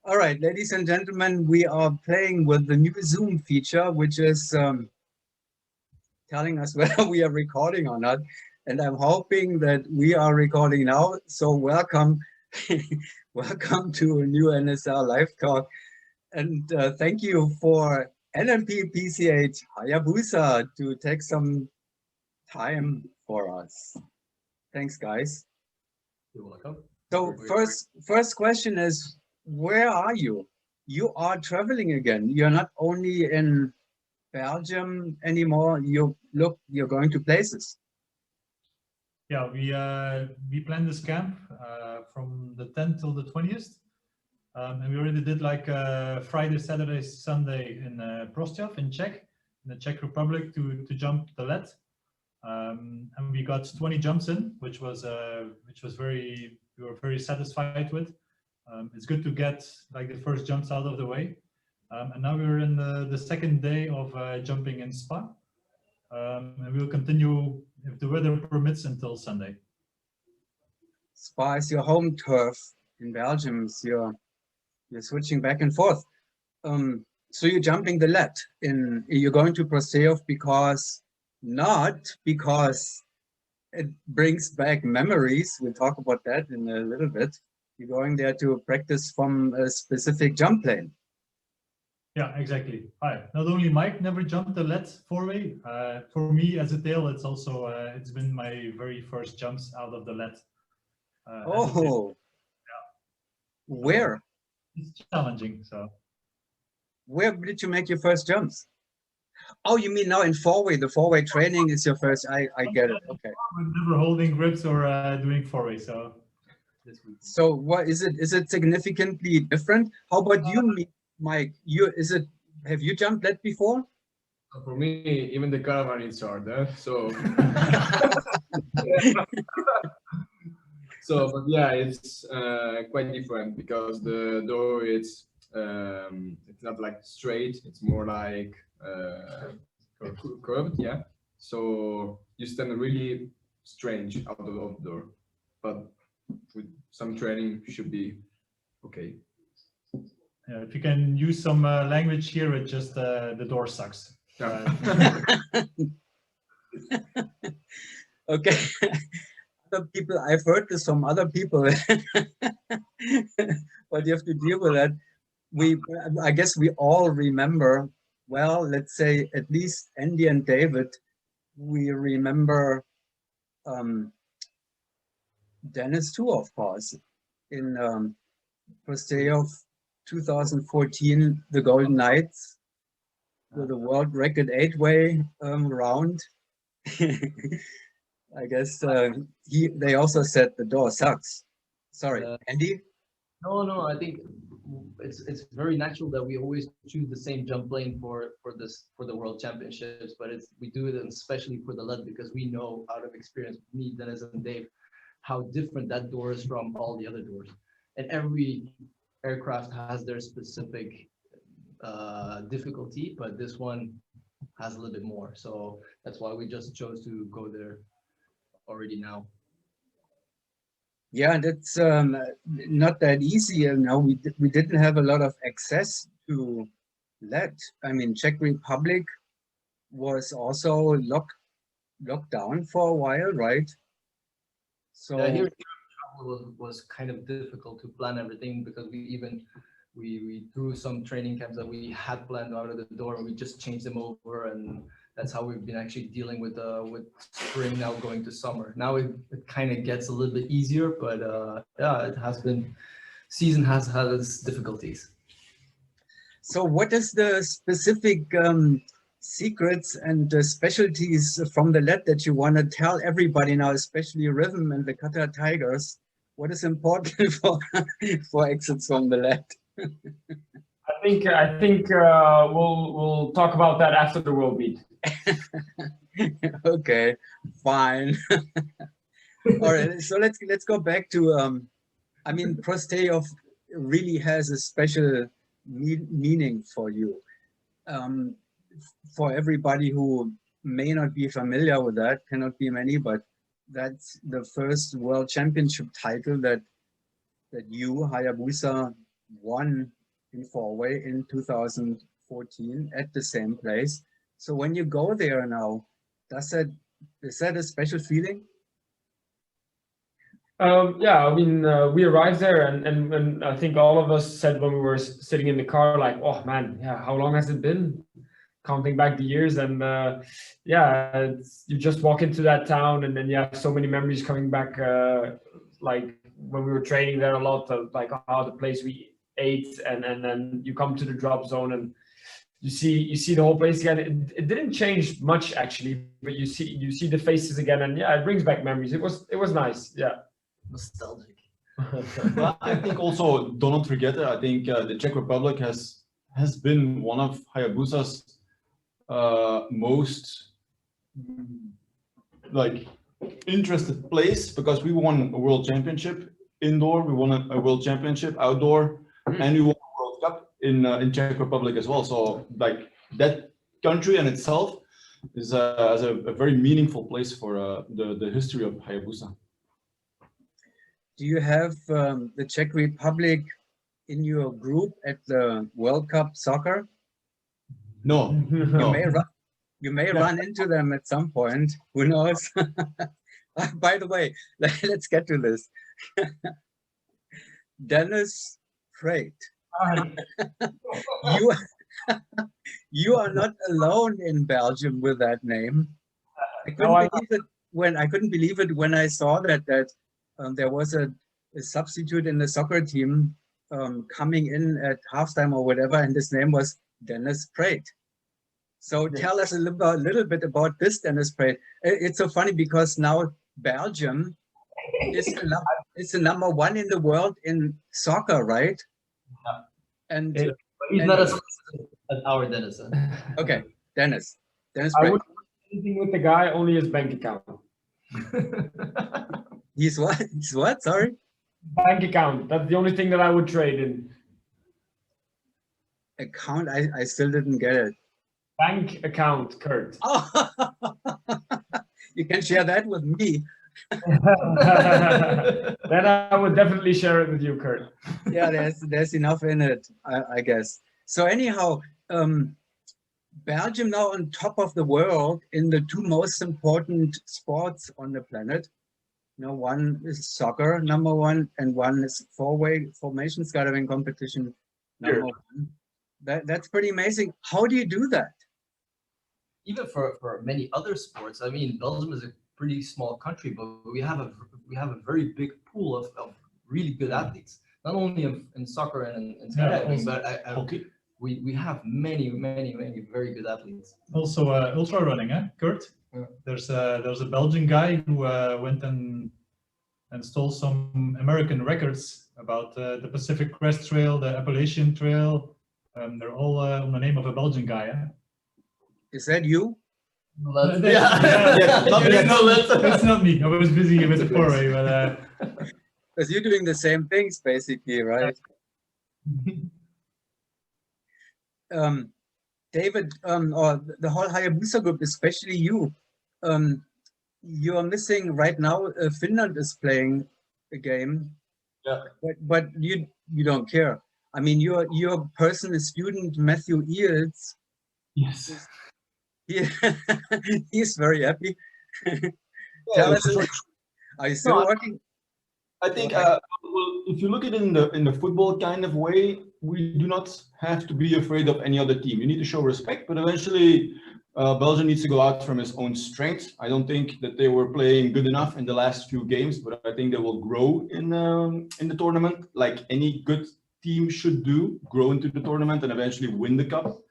All right, ladies and gentlemen, we are playing with the new Zoom feature, which is telling us whether we are recording or not. And I'm hoping that we are recording now. So welcome, welcome to a new NSL Live Talk. And thank you for NMP PCH HayaBusa to take some time for us. Thanks, guys. You're welcome. So first question is, where are you? You are traveling again. You're not only in Belgium anymore. You're going to places. Yeah, we planned this camp from the 10th till the 20th. And we already did like Friday, Saturday, Sunday in Prostějov in the Czech Republic to jump the lead. And we got 20 jumps in, which was we were very satisfied with. It's good to get like the first jumps out of the way. And now we're in the second day of jumping in Spa. And we'll continue, if the weather permits, until Sunday. Spa is your home turf in Belgium. So you're switching back and forth. So you're jumping the lead. You're going to Prostějov not because it brings back memories. We'll talk about that in a little bit. You're going there to practice from a specific jump plane. Yeah, exactly. Hi. Not only Mike never jumped the lead four-way. For me as a tail, it's also it's been my very first jumps out of the lead. Oh, yeah. Where? It's challenging. So, where did you make your first jumps? Oh, you mean now in four-way? The four-way training is your first. I get it. Okay. Never holding grips or doing four-way. So, so what is it? Is it significantly different? How about you, Mike? Have you jumped lead before? For me, even the caravan is hard, so. But yeah, it's quite different because the door it's not like straight; it's more like curved. Yeah, so you stand really strange out of the door, but with some training, you should be okay. Yeah, if you can use some language here, it just the door sucks. Yeah. Okay. Other people, I've heard this from other people, but you have to deal with that. I guess we all remember, well, let's say at least Andy and David, we remember Dennis too, of course, in Prostějov 2014, the Golden Knights with the world record 8-way round. I guess they also said the door sucks. Sorry, Andy? No, I think it's very natural that we always choose the same jump plane for the World Championships, but we do it especially for the lead because we know out of experience, me, Dennis, and Dave, how different that door is from all the other doors. And every aircraft has their specific difficulty, but this one has a little bit more. So that's why we just chose to go there already now. Yeah, that's not that easy. You know, we didn't have a lot of access to lead. I mean, Czech Republic was also locked down for a while, right? So yeah, here was kind of difficult to plan everything because we threw some training camps that we had planned out of the door and we just changed them over, and that's how we've been actually dealing with spring now going to summer. Now it kind of gets a little bit easier, but yeah, season has had its difficulties. So what is the specific secrets and specialties from the lead that you want to tell everybody now, especially Rhythm and the Qatar Tigers? What is important for exits from the lead? I think we'll talk about that after the World Beat. Okay, fine. All right, so let's go back to I mean, Prostějov really has a special meaning for you. For everybody who may not be familiar with that, cannot be many, but that's the first World Championship title that you, HayaBusa, won in four-way in 2014 at the same place. So when you go there now, is that a special feeling? Yeah, I mean, we arrived there, and I think all of us said when we were sitting in the car, like, oh man, yeah, how long has it been? Counting back the years, and yeah, you just walk into that town, and then you have so many memories coming back, like when we were training there a lot, like how the place we ate, and then you come to the drop zone, and you see the whole place again. It didn't change much actually, but you see the faces again, and yeah, it brings back memories. It was nice, yeah. Nostalgic. But I think also, do not forget it. I think the Czech Republic has been one of Hayabusa's most like interested place, because we won a world championship indoor, we won a world championship outdoor, and we won a World Cup in Czech Republic as well. So like that country in itself is a very meaningful place for the history of Hayabusa. Do you have the Czech Republic in your group at the World Cup soccer? No, no. You may run into them at some point. Who knows? By the way, let's get to this. Dennis Freight. You are not alone in Belgium with that name. I couldn't believe it when I saw that there was a substitute in the soccer team coming in at halftime or whatever, and his name was Dennis Freight. So tell us a little bit about this Dennis Freight. It's so funny because now Belgium is the number one in the world in soccer, right? Yeah. And he's not as our Dennis. Okay, Dennis I Freight. wouldn't do anything with the guy, only his bank account. He's what? He's what? Sorry? Bank account. That's the only thing that I would trade in. Account? I still didn't get it. Bank account, Kurt. Oh, you can share that with me. Then I would definitely share it with you, Kurt. Yeah, there's enough in it, I guess. So anyhow, Belgium now on top of the world in the two most important sports on the planet. You know, one is soccer, number one, and one is four-way formation skydiving competition, number one. That's pretty amazing. How do you do that? Even for many other sports, I mean, Belgium is a pretty small country, but we have a very big pool of really good athletes. Not only in soccer and skydiving, but we have many very good athletes. Also, ultra running, Kurt? Yeah. There's a Belgian guy who went and stole some American records about the Pacific Crest Trail, the Appalachian Trail. They're all on the name of a Belgian guy. Is that you? That's not me. I was busy with the foray, but Because you're doing the same things basically, right? David, or the whole Hayabusa group, especially you, you are missing right now. Finland is playing a game, but you don't care. I mean, your personal student Matthew Eels. Yes. He's very happy. Tell us, are you still working? I think well, if you look at it in the football kind of way, we do not have to be afraid of any other team. You need to show respect, but eventually Belgium needs to go out from its own strength. I don't think that they were playing good enough in the last few games, but I think they will grow in the tournament, like any good team should do, grow into the tournament and eventually win the cup.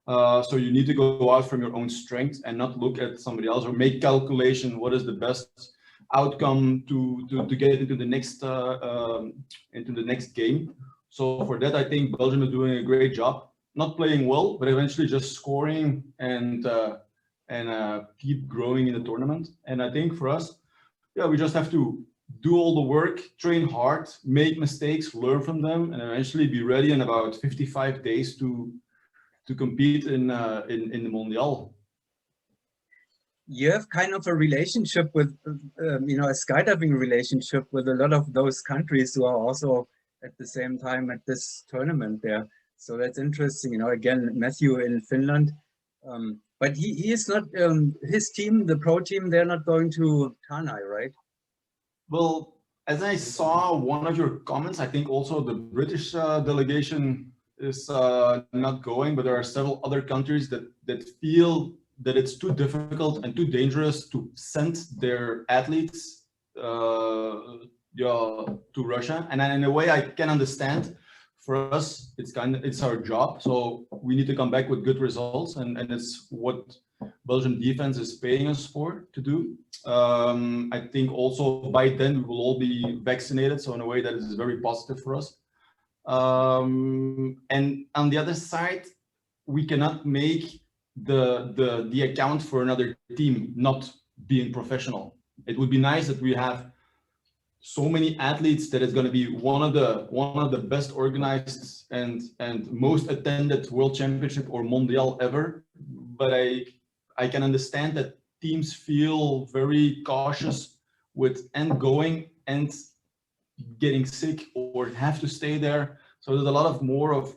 So you need to go out from your own strength and not look at somebody else or make calculation what is the best outcome to get into the next game. So for that, I think Belgium is doing a great job, not playing well, but eventually just scoring and keep growing in the tournament. And I think for us, yeah, we just have to do all the work, train hard, make mistakes, learn from them, and eventually be ready in about 55 days to compete in the Mondial. You have kind of a relationship with, a skydiving relationship with a lot of those countries who are also at the same time at this tournament there. So that's interesting. You know, again, Matthew in Finland, but he is not, his team, the pro team, they're not going to Tanai, right? Well, as I saw one of your comments, I think also the British delegation is not going, but there are several other countries that feel that it's too difficult and too dangerous to send their athletes to Russia. And in a way, I can understand. For us, it's our job, so we need to come back with good results, and it's what Belgian defense is paying us for to do. I think also by then we will all be vaccinated, so in a way that is very positive for us. And on the other side, we cannot make the account for another team not being professional. It would be nice that we have so many athletes that it's going to be one of the best organized and most attended World Championship or Mondial ever. But I can understand that teams feel very cautious with going and getting sick or have to stay there. So there's a lot of more of,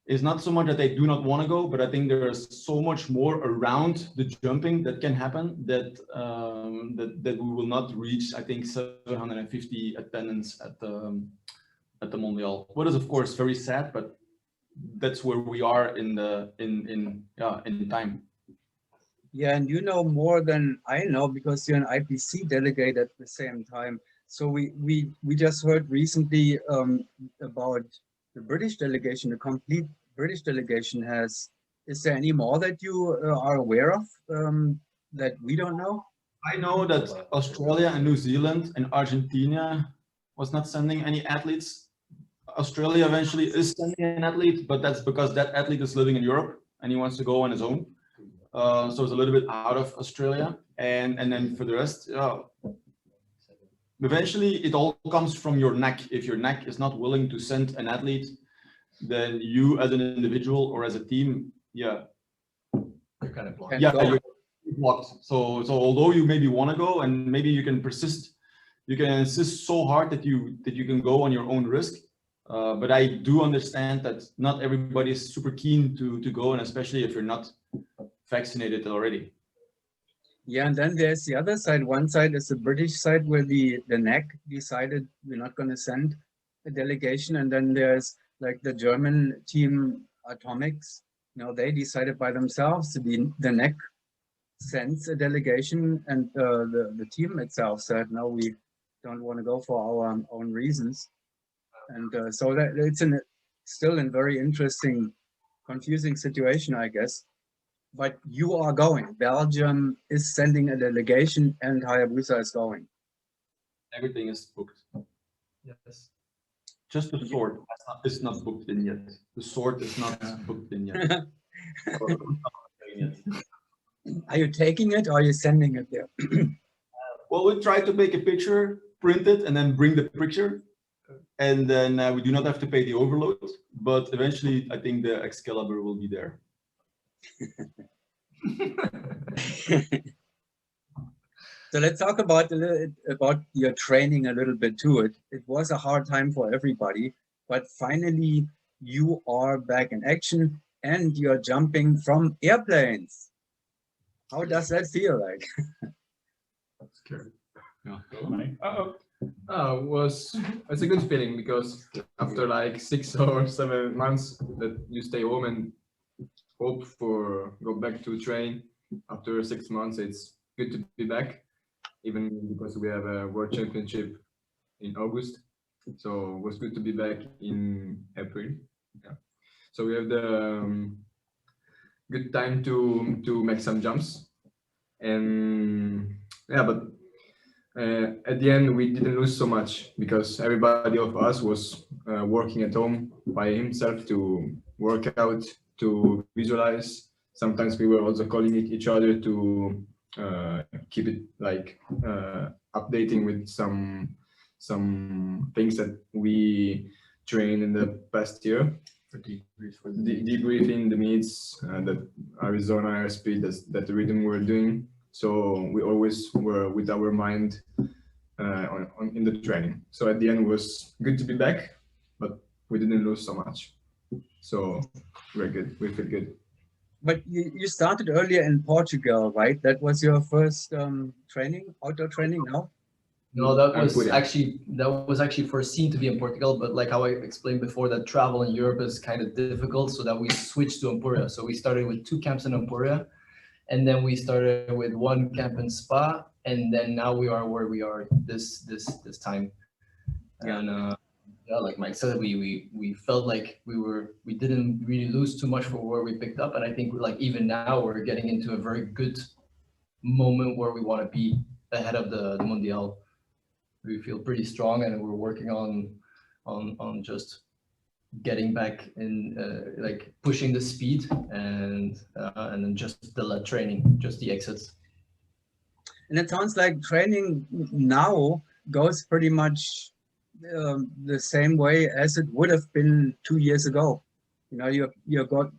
it's not so much that they do not want to go, but I think there's so much more around the jumping that can happen that that we will not reach, I think, 750 attendance at the Mondial. What is of course very sad, but that's where we are in time. Yeah, and you know more than I know because you're an IPC delegate at the same time. So we just heard recently about the British delegation, the complete British delegation has. Is there any more that you are aware of that we don't know? I know that Australia and New Zealand and Argentina was not sending any athletes. Australia eventually is sending an athlete, but that's because that athlete is living in Europe and he wants to go on his own. So it's a little bit out of Australia. And then for the rest, eventually it all comes from your NAC. If your NAC is not willing to send an athlete, then you as an individual or as a team, you're kind of blocked. you're blocked. So although you maybe want to go and maybe you can persist, you can insist so hard that you can go on your own risk. But I do understand that not everybody is super keen to go, and especially if you're not vaccinated already. Yeah, and then there's the other side. One side is the British side where the NAC decided we're not going to send a delegation, and then there's like the German team Atomics. You know, they decided by themselves to be the NAC sends a delegation, and the team itself said no, we don't want to go for our own reasons. And so that it's still in very interesting, confusing situation, I guess. But you are going. Belgium is sending a delegation, and HayaBusa is going. Everything is booked. Yes. Just the sword is not booked in yet. The sword is not booked in yet. Are you taking it or are you sending it there? Well, we try to make a picture, print it, and then bring the picture. And then we do not have to pay the overload. But eventually, I think the Excalibur will be there. So let's talk about your training a little bit too. It was a hard time for everybody, but finally you are back in action and you're jumping from airplanes. How does that feel like? That's scary. Yeah. It's a good feeling because after like 6 or 7 months that you stay home and hope for go back to train, after 6 months it's good to be back, even because we have a World Championship in August, so it was good to be back in April. Yeah, so we have the good time to make some jumps, and yeah, but at the end we didn't lose so much because everybody of us was working at home by himself to work out, to visualize. Sometimes we were also calling each other to keep it like updating with some things that we trained in the past year. Debriefing the meets, that Arizona airspeed, that the rhythm we're doing. So we always were with our mind in the training. So at the end it was good to be back, we didn't lose so much. So we're good. We feel good. But you started earlier in Portugal, right? That was your first training, outdoor training, no? No, that was Ampurian. actually foreseen to be in Portugal, but like how I explained before, that travel in Europe is kind of difficult, so that we switched to Empuria. So we started with 2 camps in Empuria, and then we started with 1 camp in Spa, and then now we are where we are this time. Yeah. And yeah, like Mike said, we felt like we didn't really lose too much for where we picked up, and I think like even now we're getting into a very good moment where we want to be ahead of the Mundial. We feel pretty strong, and we're working on just getting back in, like pushing the speed and then just the training, just the exits. And it sounds like training now goes pretty much the same way as it would have been 2 years ago. You know, you got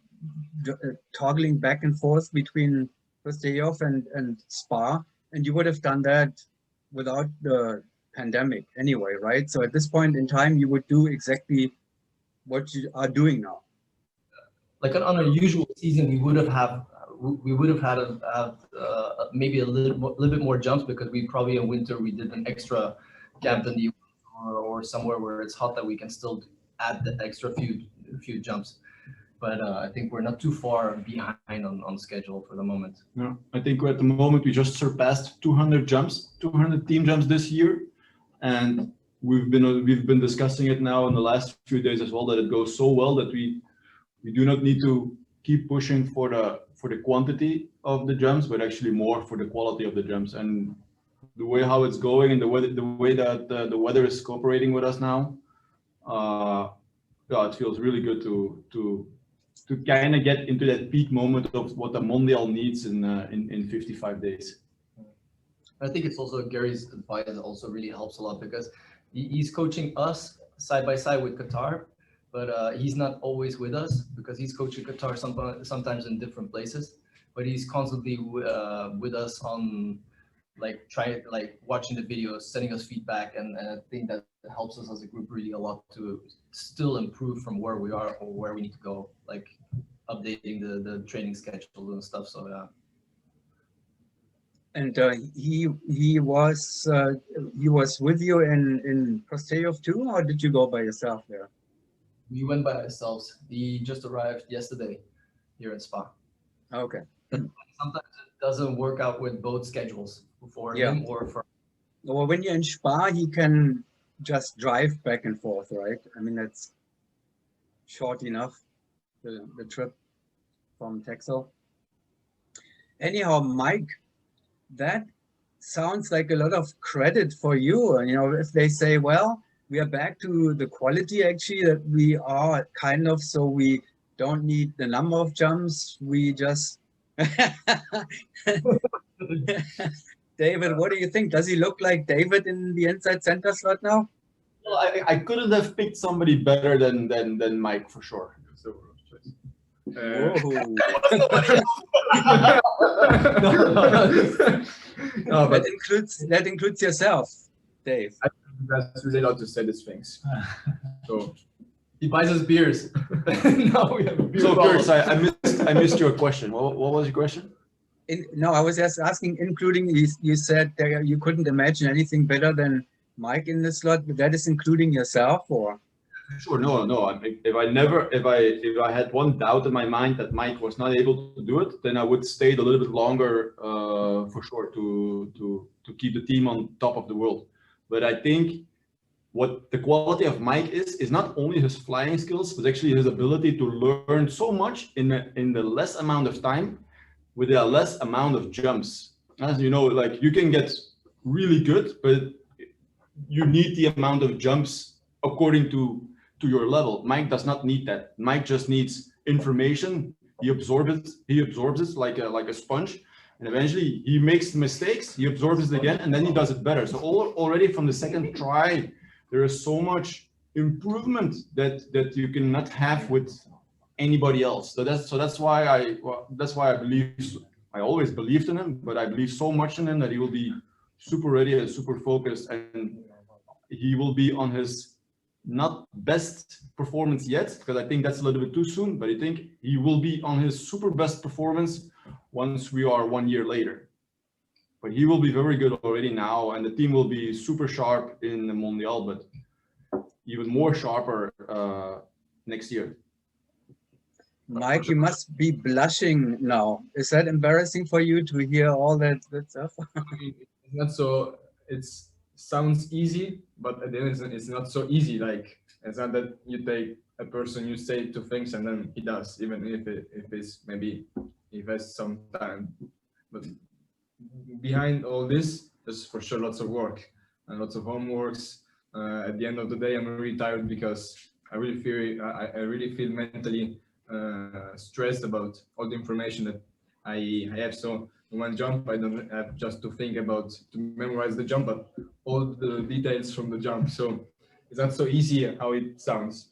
toggling back and forth between Prostějov and Spa, and you would have done that without the pandemic anyway, right? So at this point in time, you would do exactly what you are doing now. Like on a usual season, we would have had maybe a little bit more jumps, because we probably in winter we did an extra camp in the or somewhere where it's hot that we can still add the extra few jumps. But I think we're not too far behind on schedule for the moment. Yeah, I think at the moment we just surpassed 200 jumps, 200 team jumps this year, and we've been discussing it now in the last few days as well, that it goes so well that we do not need to keep pushing for the quantity of the jumps, but actually more for the quality of the jumps. And the way how it's going and the way that the weather is cooperating with us now, yeah, it feels really good to kind of get into that peak moment of what the Mondial needs in 55 days. I think it's also Gary's advice that also really helps a lot, because he's coaching us side by side with Qatar, but he's not always with us because he's coaching Qatar sometimes in different places. But he's constantly with us on watching the videos, sending us feedback, and I think that helps us as a group really a lot to still improve from where we are or where we need to go, like updating the training schedule and stuff. So yeah. And he was with you in Prostějov too, or did you go by yourself there? We went by ourselves. He just arrived yesterday here in Spa. Okay. Sometimes it doesn't work out with both schedules for him or for. Well, when you're in Spa, he can just drive back and forth, right? I mean, that's short enough, the trip from Texel. Anyhow, Mike, that sounds like a lot of credit for you. You know, if they say, well, we are back to the quality actually that we are kind of, so we don't need the number of jumps, we just David, what do you think? Does he look like David in the inside center slot now? Well, I couldn't have picked somebody better than Mike for sure. No, but that includes yourself, Dave. That's really not to say these things. So he buys us beers. Now we have beer. So Kurt, I missed your question. What was your question? No, I was just asking, including you said that you couldn't imagine anything better than Mike in the slot, but that is including yourself, or? Sure, no. If I had one doubt in my mind that Mike was not able to do it, then I would stay a little bit longer for sure to keep the team on top of the world. But I think what the quality of Mike is not only his flying skills, but actually his ability to learn so much in the less amount of time with a less amount of jumps. As you know, like you can get really good, but you need the amount of jumps according to your level. Mike does not need that. Mike just needs information. He absorbs it like a sponge, and eventually he makes mistakes. He absorbs it again, and then he does it better. So already from the second try, there is so much improvement that you cannot have with anybody else. So that's why I believe, I always believed in him, but I believe so much in him that he will be super ready and super focused, and he will be on his not best performance yet, because I think that's a little bit too soon, but I think he will be on his super best performance once we are 1 year later. But he will be very good already now, and the team will be super sharp in the Mondial, but even more sharper next year. Mike, you must be blushing now. Is that embarrassing for you to hear all that stuff? It's not so. It sounds easy, but at the end it's not so easy. Like it's not that you take a person, you say two things, and then he does, even if it's maybe he has some time. But behind all this, there's for sure lots of work and lots of homeworks. At the end of the day, I'm really tired because I really feel mentally stressed about all the information that I have. So in one jump, I don't have just to think about to memorize the jump, but all the details from the jump. So it's not so easy how it sounds.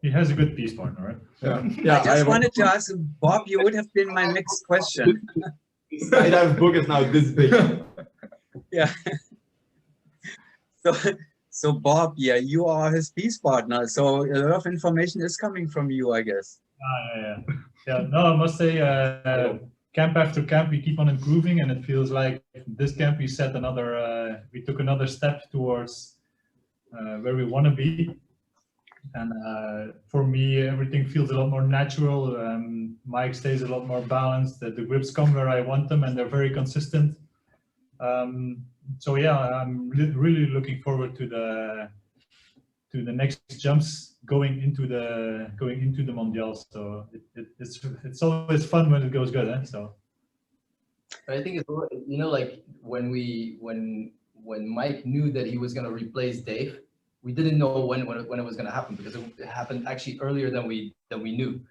He has a good peace partner, right? Yeah. I just wanted to ask Bob, you would have been my next question. Skydive book is now this big. Yeah. So Bob, yeah, you are his peace partner. So a lot of information is coming from you, I guess. Yeah. No, I must say, camp after camp, we keep on improving, and it feels like this camp we set another, we took another step towards where we want to be. And for me, everything feels a lot more natural. Mike stays a lot more balanced. The grips come where I want them, and they're very consistent. So yeah, I'm really looking forward to the next jumps going into the Mondial. So it's always fun when it goes good, eh? So I think it's, you know, like when Mike knew that he was going to replace Dave, we didn't know when it was going to happen, because it happened actually earlier than we knew.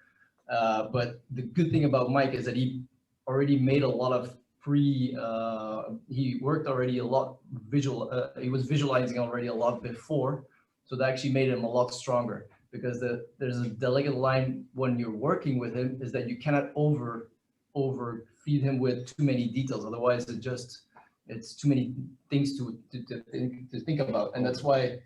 But the good thing about Mike is that he already made a lot of he worked already a lot he was visualizing already a lot before, so that actually made him a lot stronger, because there's a delicate line when you're working with him, is that you cannot overfeed him with too many details, otherwise it's too many things to think about. And that's why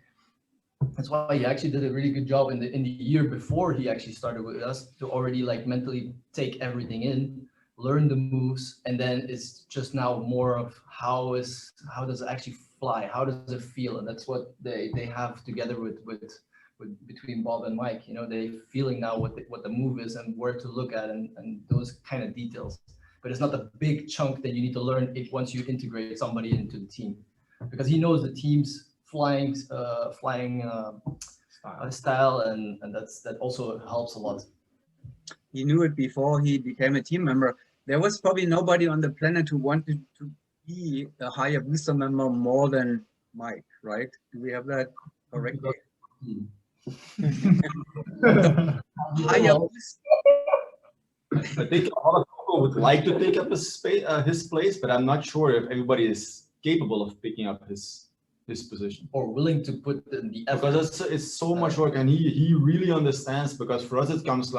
he actually did a really good job in the year before he actually started with us, to already like mentally take everything in, learn the moves, and then it's just now more of how does it actually fly, how does it feel, and that's what they have together with between Bob and Mike. You know, they feeling now what the move is and where to look at, and those kind of details. But it's not the big chunk that you need to learn once you integrate somebody into the team, because he knows the team's flying style, and that also helps a lot. He knew it before he became a team member. There was probably nobody on the planet who wanted to be a HayaBusa member more than Mike, right? Do we have that correctly? HayaBusa. I think a lot of people would like to take up his place, but I'm not sure if everybody is capable of picking up his position or willing to put the effort. Because it's so much work, and he really understands, because for us it comes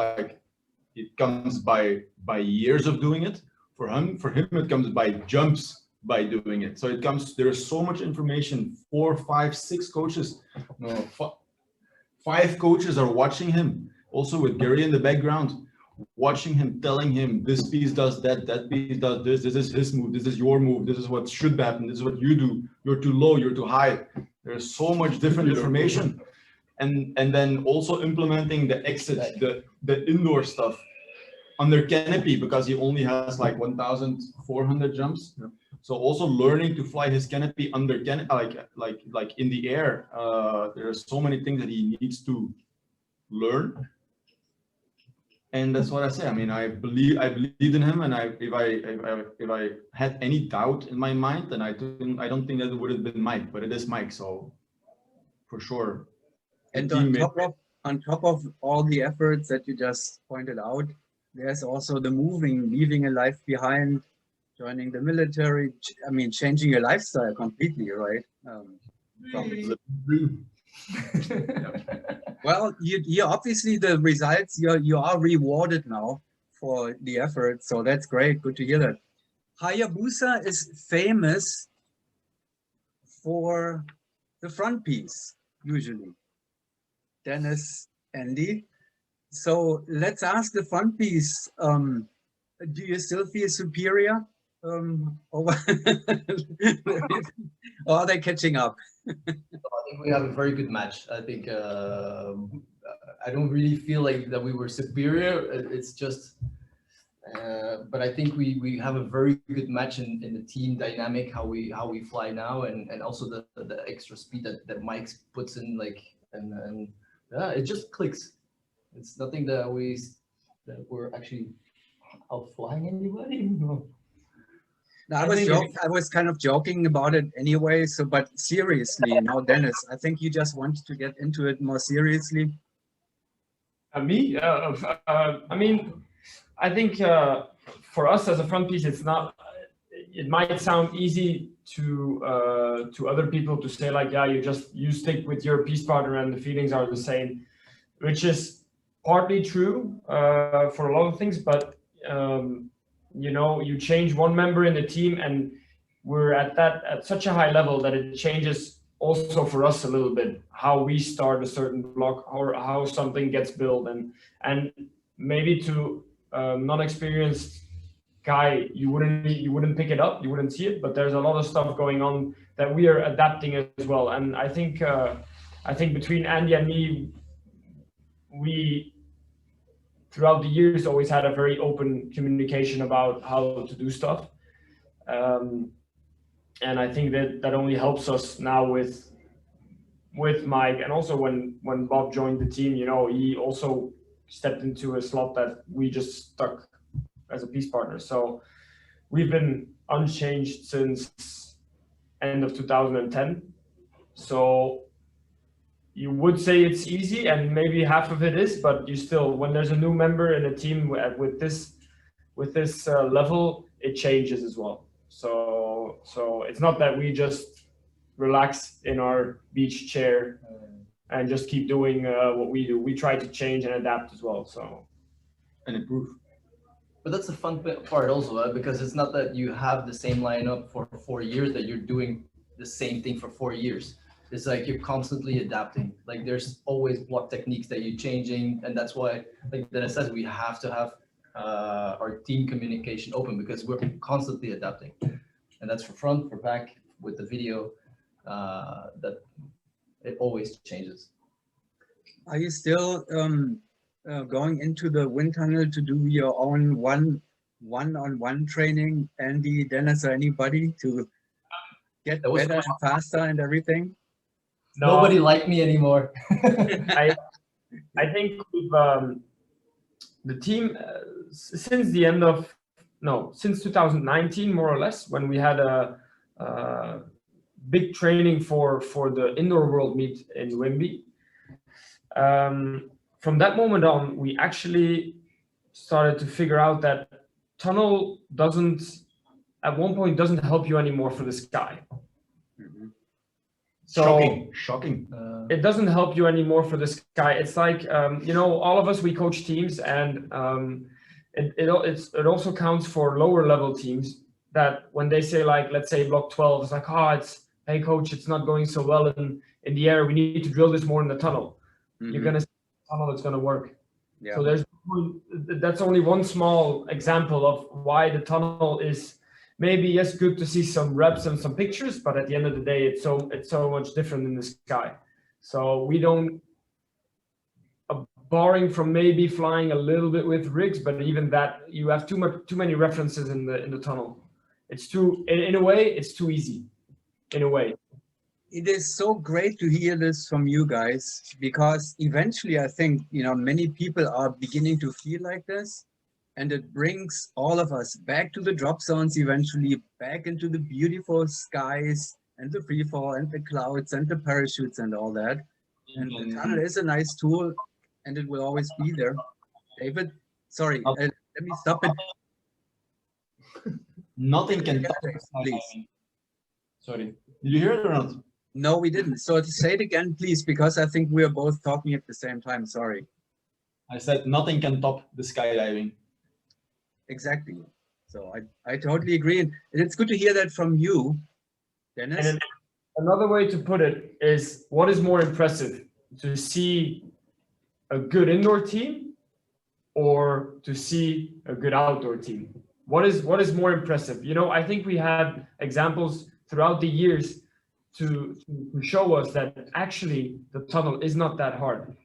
by years of doing it. For him it comes by jumps by doing it. So there's so much information. 4, 5, 6 coaches, no, 5 coaches are watching him, also with Gary in the background, watching him, telling him this piece does that piece does this is his move, this is your move, this is what should happen, this is what you do, you're too low, you're too high. There's so much different information. And then also implementing the exit, the indoor stuff under canopy, because he only has like 1,400 jumps. Yeah. So also learning to fly his canopy under like in the air. There are so many things that he needs to learn. And that's what I say. I mean, I believe in him, and if I had any doubt in my mind, then I don't think that it would have been Mike, but it is Mike. So for sure. And on top of all the efforts that you just pointed out, there's also the leaving a life behind, joining the military. I mean, changing your lifestyle completely, right? Well, you obviously the results, you are rewarded now for the effort, so that's great. Good to hear that. HayaBusa is famous for the front piece. usually. Dennis, Andy. So let's ask the front piece. Do you still feel superior? Or are they catching up? I think we have a very good match. I think I don't really feel like that we were superior. It's just, but I think we have a very good match in the team dynamic, how we fly now, and also the extra speed that Mike puts in, like, and yeah, it just clicks. It's nothing that we're actually out flying anybody. No. No, I was kind of joking about it anyway. So, but seriously, now, Dennis, I think you just want to get into it more seriously. Me? I mean, I think for us as a front piece, it's not. It might sound easy to other people to say like, yeah, you stick with your piece partner and the feelings are the same, which is partly true for a lot of things, but you know, you change one member in the team and we're at such a high level that it changes also for us a little bit how we start a certain block or how something gets built, and maybe to non-experienced guy you wouldn't pick it up, you wouldn't see it, but there's a lot of stuff going on that we are adapting as well. And I think between Andy and me, we throughout the years always had a very open communication about how to do stuff, and I think that only helps us now with Mike, and also when Bob joined the team, you know, he also stepped into a slot that we just stuck as a piece partner. So we've been unchanged since end of 2010. So you would say it's easy, and maybe half of it is, but you still, when there's a new member in a team with this level, it changes as well. So it's not that we just relax in our beach chair and just keep doing what we do. We try to change and adapt as well. So And improve. But that's the fun part also, because it's not that you have the same lineup for 4 years, that you're doing the same thing for 4 years. It's like you're constantly adapting. Like there's always block techniques that you're changing, and that's why, like Dennis says, we have to have our team communication open, because we're constantly adapting, and that's for front, for back, with the video. That it always changes. Are you still going into the wind tunnel to do your own one-on-one training, Andy, Dennis, or anybody, to get better and faster and everything? No, Nobody liked me anymore. I think we've the team since 2019 more or less, when we had a big training for the indoor world meet in Wimby. From that moment on, we actually started to figure out that tunnel at one point doesn't help you anymore for the sky. Mm-hmm. So Shocking. it doesn't help you anymore for the sky. It's like, you know, all of us, we coach teams, and it also counts for lower level teams, that when they say, like, let's say block 12, it's like, hey coach, it's not going so well in the air. We need to drill this more in the tunnel. Mm-hmm. You're gonna see the tunnel, it's gonna work. Yeah. So that's only one small example of why the tunnel is maybe, yes, good to see some reps and some pictures, but at the end of the day, it's so much different in the sky. So we don't, barring from maybe flying a little bit with rigs, but even that, you have too many references in the tunnel. It's in a way, it's too easy. In a way. It is so great to hear this from you guys, because eventually I think, you know, many people are beginning to feel like this, and it brings all of us back to the drop zones, eventually back into the beautiful skies and the free fall and the clouds and the parachutes and all that. And the tunnel is a nice tool, and it will always be there. David, sorry, let me stop it. Nothing can Yeah, top please. Sorry, did you hear it or not? No, we didn't. So say it again, please, because I think we are both talking at the same time. Sorry. I said nothing can top the skydiving. Exactly. So I totally agree. And it's good to hear that from you, Dennis. another way to put it is, what is more impressive, to see a good indoor team or to see a good outdoor team? What is more impressive? You know, I think we had examples throughout the years to show us that actually the tunnel is not that hard.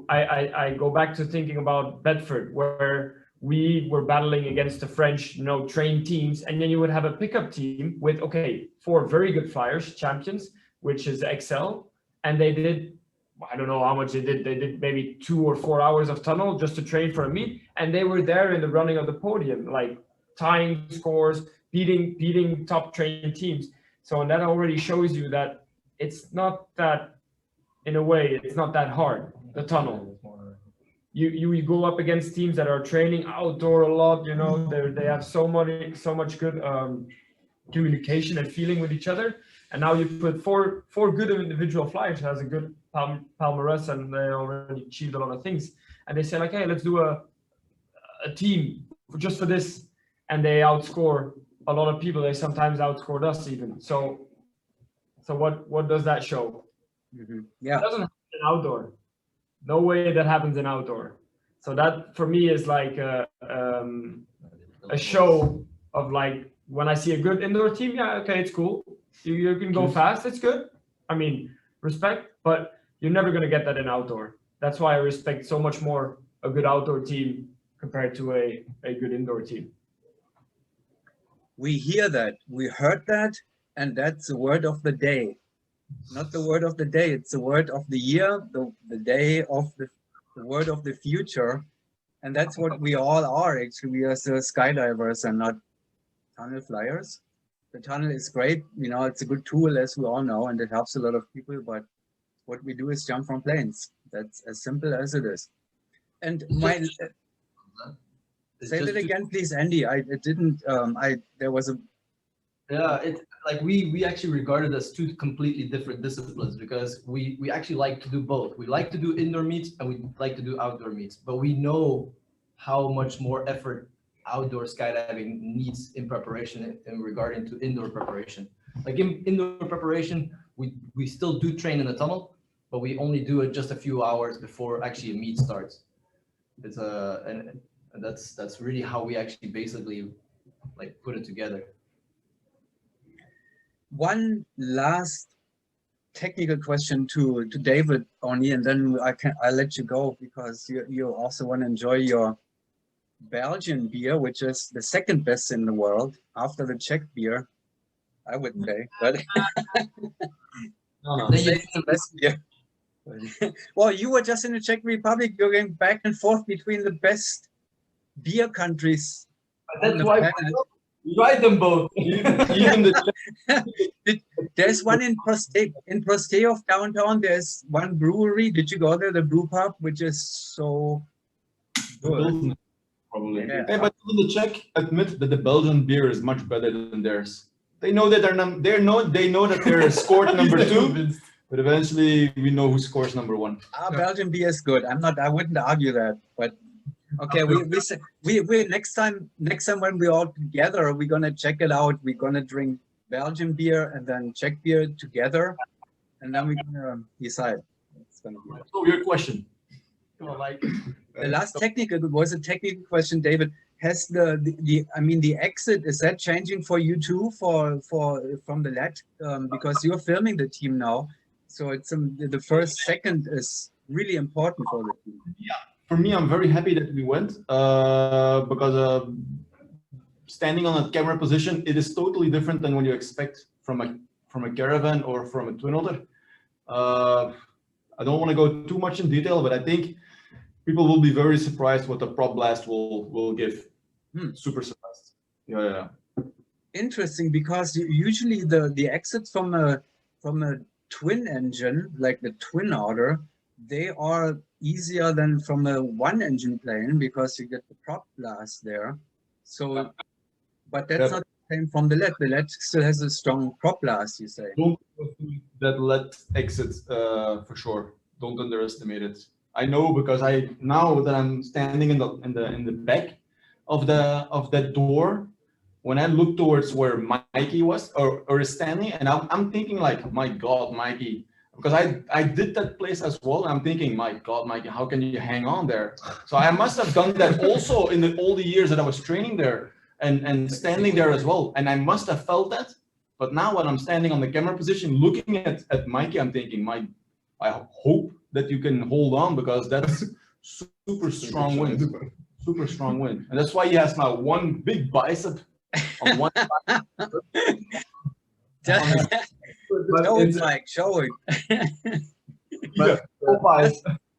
I go back to thinking about Bedford, where we were battling against the French, you know, trained teams, and then you would have a pickup team with, okay, 4 very good flyers, champions, which is XL, and they did, I don't know how much they did maybe 2 or 4 hours of tunnel just to train for a meet, and they were there in the running of the podium, like tying scores, beating top trained teams. So, and that already shows you that it's not that, in a way, it's not that hard, the tunnel. You go up against teams that are training outdoor a lot, you know, they have so much good communication and feeling with each other. And now you put four good individual flyers, has a good palmarès, and they already achieved a lot of things. And they say like, hey, let's do a team just for this. And they outscore a lot of people. They sometimes outscored us even. So what does that show? Mm-hmm. Yeah. It doesn't happen in outdoor. No way that happens in outdoor. So that for me is like a show of like, when I see a good indoor team, yeah, okay, it's cool. You can go fast, it's good. I mean, respect, but you're never going to get that in outdoor. That's why I respect so much more a good outdoor team compared to a good indoor team. We hear that, we heard that, and that's the word of the day. Not the word of the day, it's the word of the year, the day of the word of the future. And that's what we all are, actually. We are still skydivers and not tunnel flyers. The tunnel is great, you know, it's a good tool, as we all know, and it helps a lot of people, but what we do is jump from planes. That's as simple as it is. And my... Say that again, please, Andy. There was a... Yeah, it's like we actually regard it as 2 completely different disciplines, because we actually like to do both. We like to do indoor meets and we like to do outdoor meets, but we know how much more effort outdoor skydiving needs in preparation in regarding to indoor preparation. Like in indoor preparation, we still do train in the tunnel, but we only do it just a few hours before actually a meet starts. It's and that's really how we actually basically like put it together. One last technical question to David only, and then I'll let you go, because you also want to enjoy your Belgian beer, which is the 2nd best in the world after the Czech beer, I would say. But it's the best beer. Well, you were just in the Czech Republic. You're going back and forth between the best beer countries. That's why we ride them both. Even There's one in Prostejov downtown. There's one brewery. Did you go there? The brew pub, which is so good. Probably. Yeah. Hey, but the Czech admit that the Belgian beer is much better than theirs. They know that they know that they're scored number 2, but eventually we know who scores number 1. Our Belgian beer is good. I wouldn't argue that, but okay. We next time when we're all together, we're gonna check it out. We're gonna drink Belgian beer and then Czech beer together, and then we're gonna decide. It's gonna be. So your question. The last technical was a technical question, David. Has the exit, is that changing for you too, from the LET, because you're filming the team now, so it's the first second is really important for the team. Yeah, for me, I'm very happy that we went, because standing on a camera position, it is totally different than what you expect from a caravan or from a twin otter. I don't want to go too much in detail, but I think people will be very surprised what the prop blast will give. Super surprised. Yeah. Interesting, because usually the exits from a twin engine, like the twin otter, they are easier than from a 1-engine plane, because you get the prop blast there. So, but that's not the same from the LET. The LET still has a strong prop blast, you say. Don't that LET exit for sure. Don't underestimate it. I know, because now that I'm standing in the back of that door, when I look towards where my Mikey was or is standing, and I'm thinking like, my God, Mikey, because I did that place as well. And I'm thinking, my God, Mikey, how can you hang on there? So I must have done that also in all the years that I was training there and standing there as well. And I must have felt that. But now when I'm standing on the camera position, looking at Mikey, I'm thinking, I hope that you can hold on, because that's super strong wind. Super strong wind. And that's why he has now one big bicep on one side. Show it, Mike, show it.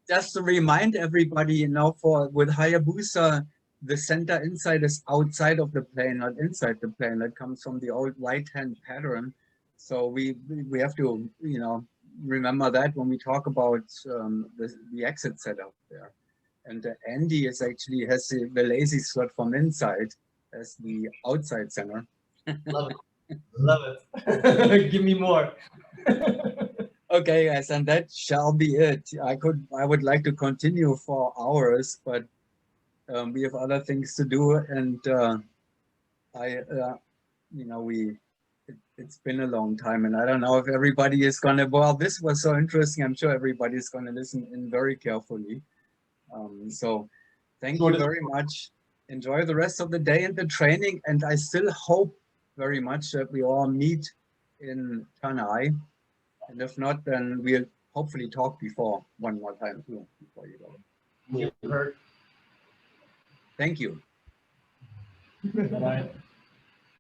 Just to remind everybody, you know, with HayaBusa, the center inside is outside of the plane, not inside the plane. That comes from the old right-hand pattern. So we have to, you know, remember that when we talk about the exit setup there. And Andy is actually has the lazy slot from inside as the outside center. Love it. Love it. Give me more. Okay, guys, and that shall be it. I would like to continue for hours, but we have other things to do, and you know, it's been a long time, and I don't know if everybody is gonna. Well, this was so interesting. I'm sure everybody is gonna listen in very carefully. So, thank you very much. Enjoy the rest of the day and the training, and I still hope very much that we all meet in Tanai. And if not, then we'll hopefully talk before one more time too, before you go. You heard. Thank you. Bye-bye.